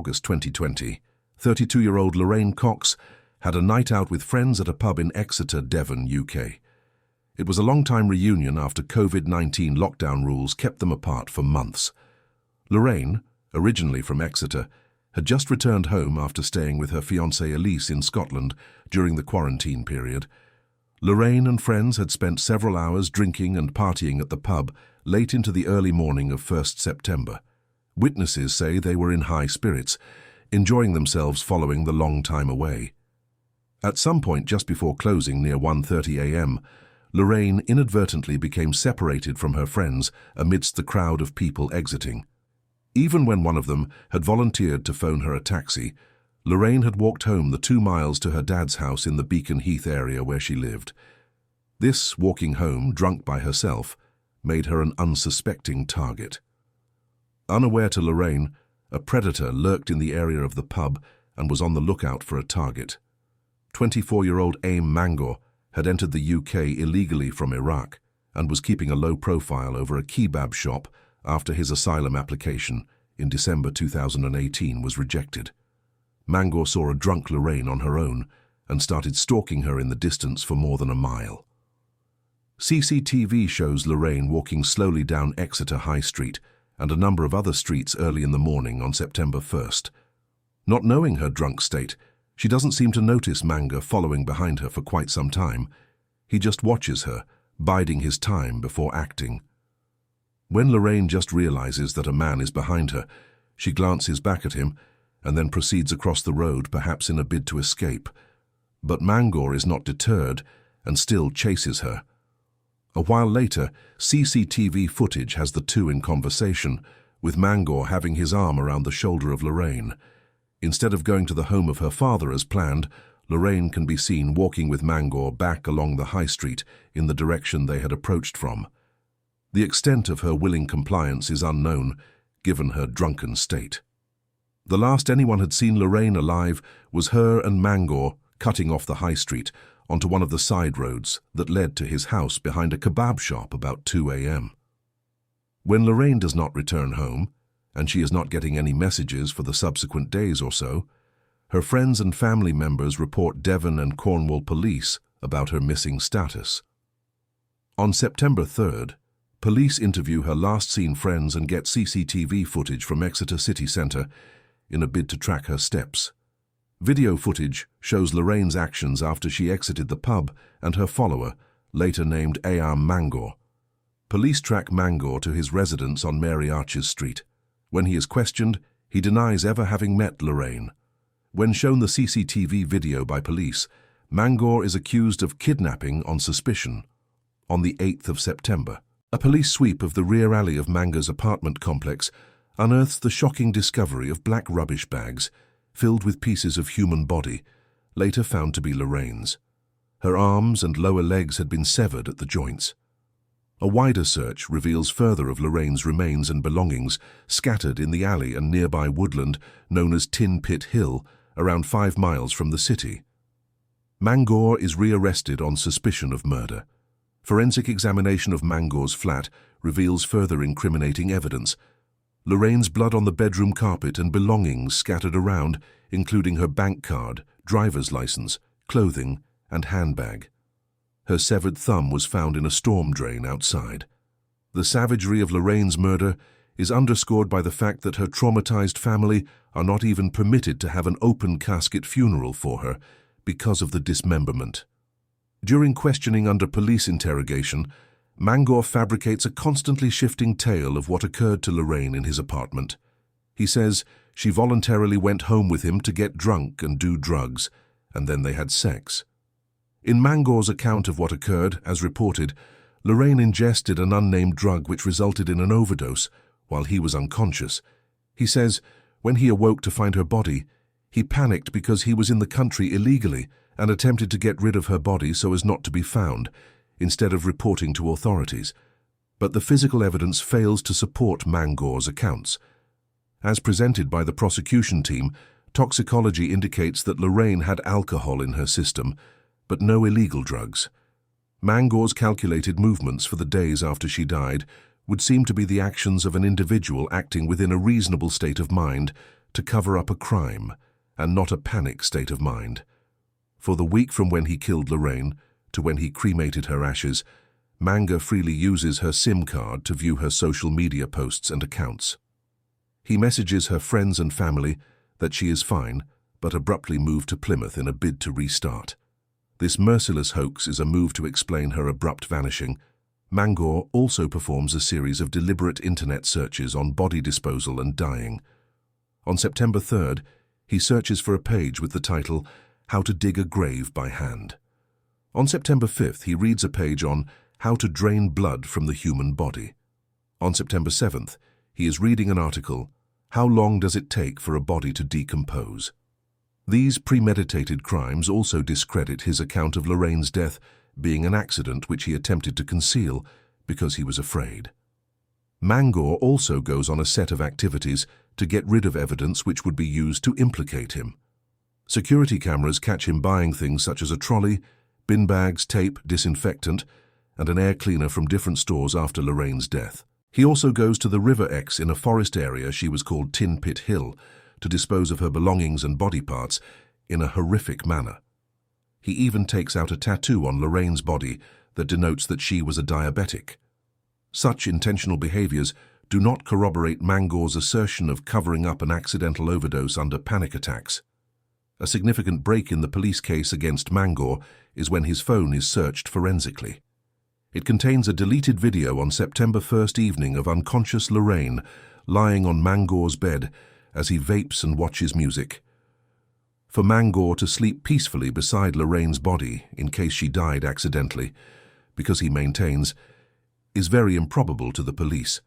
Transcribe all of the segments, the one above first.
August 2020, 32-year-old Lorraine Cox had a night out with friends at a pub in Exeter, Devon, UK. It was a long-time reunion after COVID-19 lockdown rules kept them apart for months. Lorraine, originally from Exeter, had just returned home after staying with her fiancé Elise in Scotland during the quarantine period. Lorraine and friends had spent several hours drinking and partying at the pub late into the early morning of 1st September. Witnesses say they were in high spirits, enjoying themselves following the long time away. At some point just before closing near 1:30 a.m., Lorraine inadvertently became separated from her friends amidst the crowd of people exiting. Even when one of them had volunteered to phone her a taxi, Lorraine had walked home the 2 miles to her dad's house in the Beacon Heath area where she lived. This walking home, drunk by herself, made her an unsuspecting target. Unaware to Lorraine, a predator lurked in the area of the pub and was on the lookout for a target. 24-year-old Aim Mangor had entered the UK illegally from Iraq and was keeping a low profile over a kebab shop after his asylum application in December 2018 was rejected. Mangor saw a drunk Lorraine on her own and started stalking her in the distance for more than a mile. CCTV shows Lorraine walking slowly down Exeter High Street and a number of other streets early in the morning on September 1st. Not knowing her drunk state, she doesn't seem to notice Mangor following behind her for quite some time. He just watches her, biding his time before acting. When Lorraine just realizes that a man is behind her, she glances back at him and then proceeds across the road, perhaps in a bid to escape. But Mangor is not deterred and still chases her. A while later, CCTV footage has the two in conversation, with Mangor having his arm around the shoulder of Lorraine. Instead of going to the home of her father as planned, Lorraine can be seen walking with Mangor back along the high street in the direction they had approached from. The extent of her willing compliance is unknown, given her drunken state. The last anyone had seen Lorraine alive was her and Mangor cutting off the high street onto one of the side roads that led to his house behind a kebab shop about 2 a.m. When Lorraine does not return home, and she is not getting any messages for the subsequent days or so, her friends and family members report Devon and Cornwall police about her missing status. On September 3rd, police interview her last-seen friends and get CCTV footage from Exeter city centre in a bid to track her steps. Video footage shows Lorraine's actions after she exited the pub and her follower, later named Aim Mangor. Police track Mangor to his residence on Mary Arches Street. When he is questioned, he denies ever having met Lorraine. When shown the CCTV video by police, Mangor is accused of kidnapping on suspicion. On the 8th of September, a police sweep of the rear alley of Mangor's apartment complex unearths the shocking discovery of black rubbish bags filled with pieces of human body, later found to be Lorraine's. Her arms and lower legs had been severed at the joints. A wider search reveals further of Lorraine's remains and belongings scattered in the alley and nearby woodland known as Tin Pit Hill, around 5 miles from the city. Mangor is rearrested on suspicion of murder. Forensic examination of Mangor's flat reveals further incriminating evidence. Lorraine's blood on the bedroom carpet and belongings scattered around, including her bank card, driver's license, clothing, and handbag. Her severed thumb was found in a storm drain outside. The savagery of Lorraine's murder is underscored by the fact that her traumatized family are not even permitted to have an open casket funeral for her because of the dismemberment. During questioning under police interrogation, Mangor fabricates a constantly shifting tale of what occurred to Lorraine in his apartment. He says she voluntarily went home with him to get drunk and do drugs, and then they had sex. In Mangor's account of what occurred, as reported, Lorraine ingested an unnamed drug which resulted in an overdose while he was unconscious. He says when he awoke to find her body, he panicked because he was in the country illegally and attempted to get rid of her body so as not to be found, instead of reporting to authorities. But the physical evidence fails to support Mangor's accounts. As presented by the prosecution team, toxicology indicates that Lorraine had alcohol in her system, but no illegal drugs. Mangor's calculated movements for the days after she died would seem to be the actions of an individual acting within a reasonable state of mind to cover up a crime and not a panic state of mind. For the week from when he killed Lorraine to when he cremated her ashes, Manga freely uses her SIM card to view her social media posts and accounts. He messages her friends and family that she is fine, but abruptly moved to Plymouth in a bid to restart. This merciless hoax is a move to explain her abrupt vanishing. Mangor also performs a series of deliberate internet searches on body disposal and dying. On September 3rd, he searches for a page with the title, How to Dig a Grave by Hand. On September 5th, he reads a page on How to Drain Blood from the Human Body. On September 7th, he is reading an article, How Long Does It Take for a Body to Decompose? These premeditated crimes also discredit his account of Lorraine's death being an accident which he attempted to conceal because he was afraid. Mangor also goes on a set of activities to get rid of evidence which would be used to implicate him. Security cameras catch him buying things such as a trolley, bin bags, tape, disinfectant, and an air cleaner from different stores after Lorraine's death. He also goes to the River Exe in a forest area she was called Tin Pit Hill to dispose of her belongings and body parts in a horrific manner. He even takes out a tattoo on Lorraine's body that denotes that she was a diabetic. Such intentional behaviors do not corroborate Mangor's assertion of covering up an accidental overdose under panic attacks. A significant break in the police case against Mangor is when his phone is searched forensically. It contains a deleted video on September 1st evening of unconscious Lorraine lying on Mangor's bed as he vapes and watches music. For Mangor to sleep peacefully beside Lorraine's body in case she died accidentally, because he maintains, is very improbable to the police.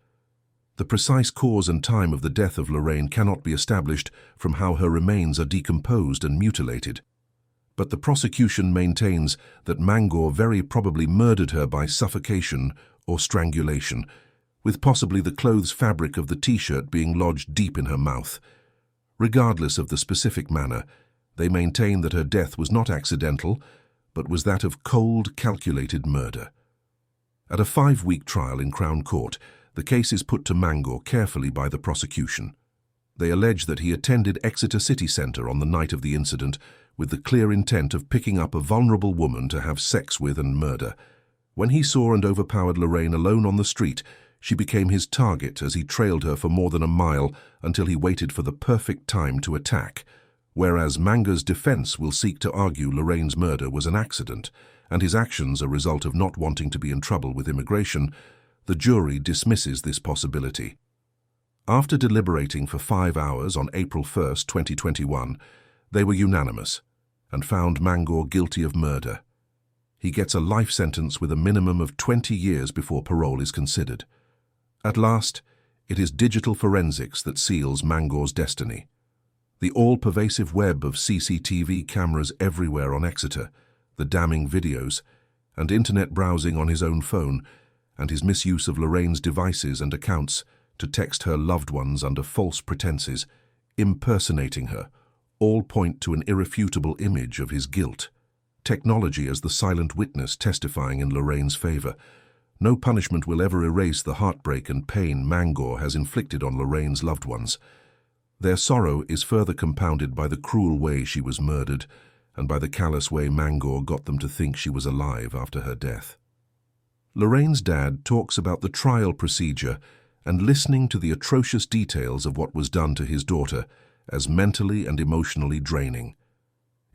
The precise cause and time of the death of Lorraine cannot be established from how her remains are decomposed and mutilated. But the prosecution maintains that Mangor very probably murdered her by suffocation or strangulation, with possibly the clothes fabric of the t-shirt being lodged deep in her mouth. Regardless of the specific manner, they maintain that her death was not accidental, but was that of cold, calculated murder. At a 5-week trial in Crown Court, the case is put to Mangor carefully by the prosecution. They allege that he attended Exeter City Centre on the night of the incident with the clear intent of picking up a vulnerable woman to have sex with and murder. When he saw and overpowered Lorraine alone on the street, she became his target as he trailed her for more than a mile until he waited for the perfect time to attack. Whereas Manga's defense will seek to argue Lorraine's murder was an accident and his actions a result of not wanting to be in trouble with immigration, the jury dismisses this possibility. After deliberating for 5 hours on April 1, 2021, they were unanimous and found Mangor guilty of murder. He gets a life sentence with a minimum of 20 years before parole is considered. At last, it is digital forensics that seals Mangor's destiny. The all-pervasive web of CCTV cameras everywhere on Exeter, the damning videos, and internet browsing on his own phone, and his misuse of Lorraine's devices and accounts to text her loved ones under false pretenses, impersonating her, all point to an irrefutable image of his guilt. Technology as the silent witness testifying in Lorraine's favor. No punishment will ever erase the heartbreak and pain Mangor has inflicted on Lorraine's loved ones. Their sorrow is further compounded by the cruel way she was murdered and by the callous way Mangor got them to think she was alive after her death. Lorraine's dad talks about the trial procedure and listening to the atrocious details of what was done to his daughter as mentally and emotionally draining.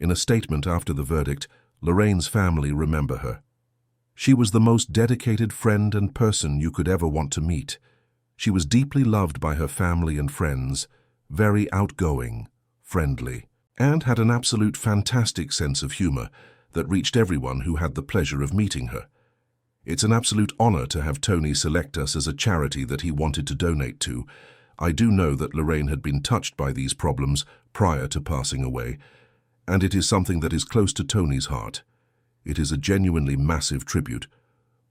In a statement after the verdict, Lorraine's family remember her. She was the most dedicated friend and person you could ever want to meet. She was deeply loved by her family and friends, very outgoing, friendly, and had an absolute fantastic sense of humor that reached everyone who had the pleasure of meeting her. It's an absolute honor to have Tony select us as a charity that he wanted to donate to. I do know that Lorraine had been touched by these problems prior to passing away, and it is something that is close to Tony's heart. It is a genuinely massive tribute.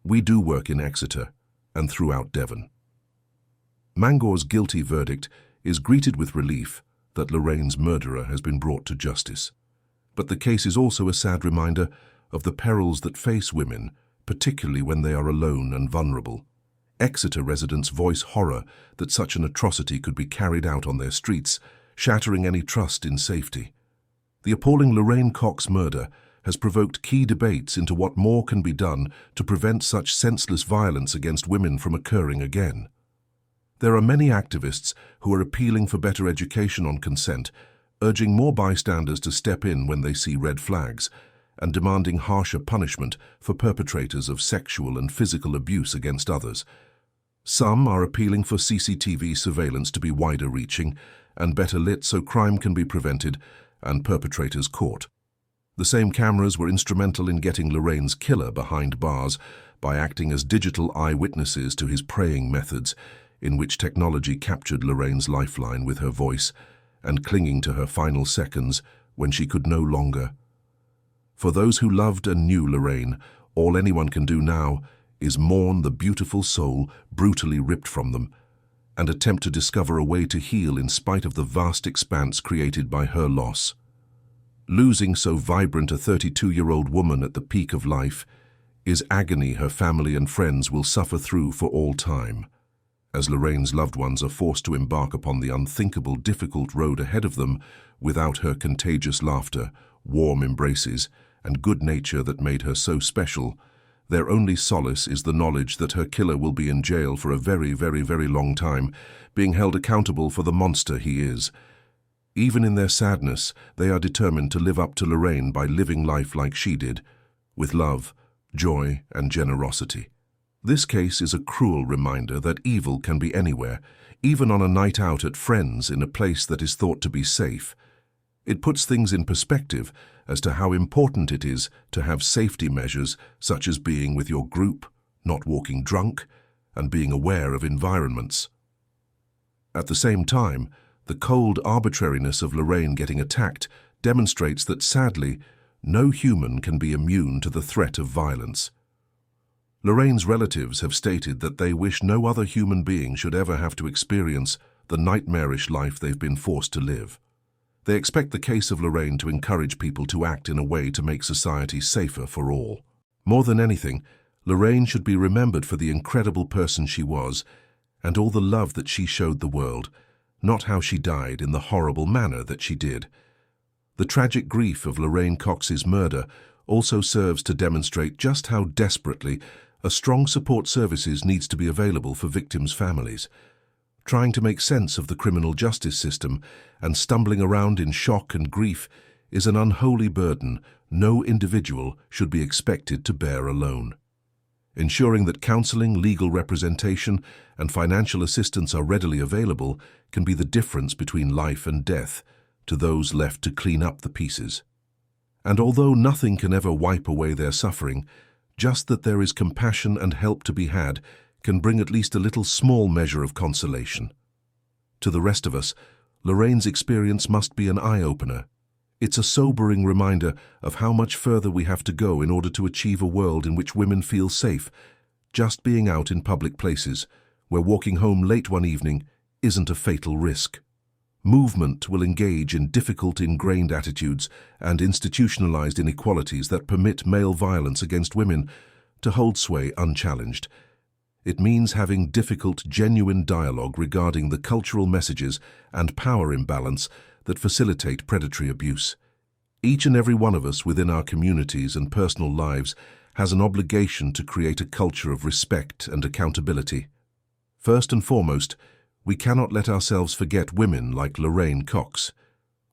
We do work in Exeter and throughout Devon. Mangor's guilty verdict is greeted with relief that Lorraine's murderer has been brought to justice. But the case is also a sad reminder of the perils that face women, particularly when they are alone and vulnerable. Exeter residents voice horror that such an atrocity could be carried out on their streets, shattering any trust in safety. The appalling Lorraine Cox murder has provoked key debates into what more can be done to prevent such senseless violence against women from occurring again. There are many activists who are appealing for better education on consent, urging more bystanders to step in when they see red flags, and demanding harsher punishment for perpetrators of sexual and physical abuse against others. Some are appealing for CCTV surveillance to be wider-reaching and better lit so crime can be prevented and perpetrators caught. The same cameras were instrumental in getting Lorraine's killer behind bars by acting as digital eyewitnesses to his preying methods, in which technology captured Lorraine's lifeline with her voice and clinging to her final seconds when she could no longer. For those who loved and knew Lorraine, all anyone can do now is mourn the beautiful soul brutally ripped from them and attempt to discover a way to heal in spite of the vast expanse created by her loss. Losing so vibrant a 32-year-old woman at the peak of life is agony her family and friends will suffer through for all time, as Lorraine's loved ones are forced to embark upon the unthinkable, difficult road ahead of them without her contagious laughter, warm embraces, and good nature that made her so special. Their only solace is the knowledge that her killer will be in jail for a very, very, very long time, being held accountable for the monster he is. Even in their sadness, they are determined to live up to Lorraine by living life like she did, with love, joy, and generosity. This case is a cruel reminder that evil can be anywhere, even on a night out at friends in a place that is thought to be safe. It puts things in perspective as to how important it is to have safety measures such as being with your group, not walking drunk, and being aware of environments. At the same time, the cold arbitrariness of Lorraine getting attacked demonstrates that, sadly, no human can be immune to the threat of violence. Lorraine's relatives have stated that they wish no other human being should ever have to experience the nightmarish life they've been forced to live. They expect the case of Lorraine to encourage people to act in a way to make society safer for all. More than anything, Lorraine should be remembered for the incredible person she was and all the love that she showed the world, not how she died in the horrible manner that she did. The tragic grief of Lorraine Cox's murder also serves to demonstrate just how desperately a strong support services needs to be available for victims' families. Trying to make sense of the criminal justice system and stumbling around in shock and grief is an unholy burden no individual should be expected to bear alone. Ensuring that counseling, legal representation, and financial assistance are readily available can be the difference between life and death to those left to clean up the pieces. And although nothing can ever wipe away their suffering, just that there is compassion and help to be had can bring at least a little small measure of consolation. To the rest of us, Lorraine's experience must be an eye-opener. It's a sobering reminder of how much further we have to go in order to achieve a world in which women feel safe, just being out in public places, where walking home late one evening isn't a fatal risk. Movement will engage in difficult ingrained attitudes and institutionalized inequalities that permit male violence against women to hold sway unchallenged. It means having difficult, genuine dialogue regarding the cultural messages and power imbalance that facilitate predatory abuse. Each and every one of us within our communities and personal lives has an obligation to create a culture of respect and accountability. First and foremost, we cannot let ourselves forget women like Lorraine Cox.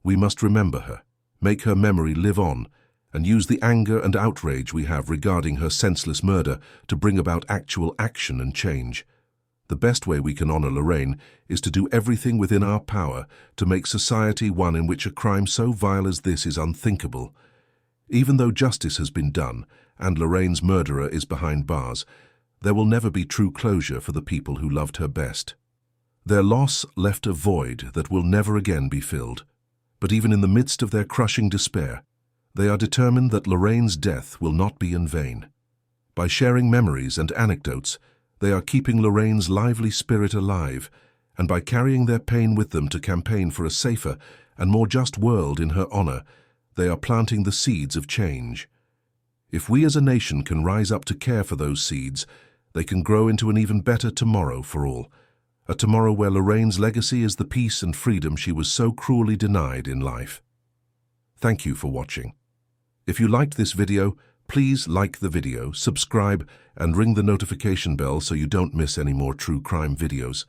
We must remember her, make her memory live on, and use the anger and outrage we have regarding her senseless murder to bring about actual action and change. The best way we can honor Lorraine is to do everything within our power to make society one in which a crime so vile as this is unthinkable. Even though justice has been done and Lorraine's murderer is behind bars, there will never be true closure for the people who loved her best. Their loss left a void that will never again be filled. But even in the midst of their crushing despair, they are determined that Lorraine's death will not be in vain. By sharing memories and anecdotes, they are keeping Lorraine's lively spirit alive, and by carrying their pain with them to campaign for a safer and more just world in her honor, they are planting the seeds of change. If we as a nation can rise up to care for those seeds, they can grow into an even better tomorrow for all. A tomorrow where Lorraine's legacy is the peace and freedom she was so cruelly denied in life. Thank you for watching. If you liked this video, please like the video, subscribe, and ring the notification bell so you don't miss any more true crime videos.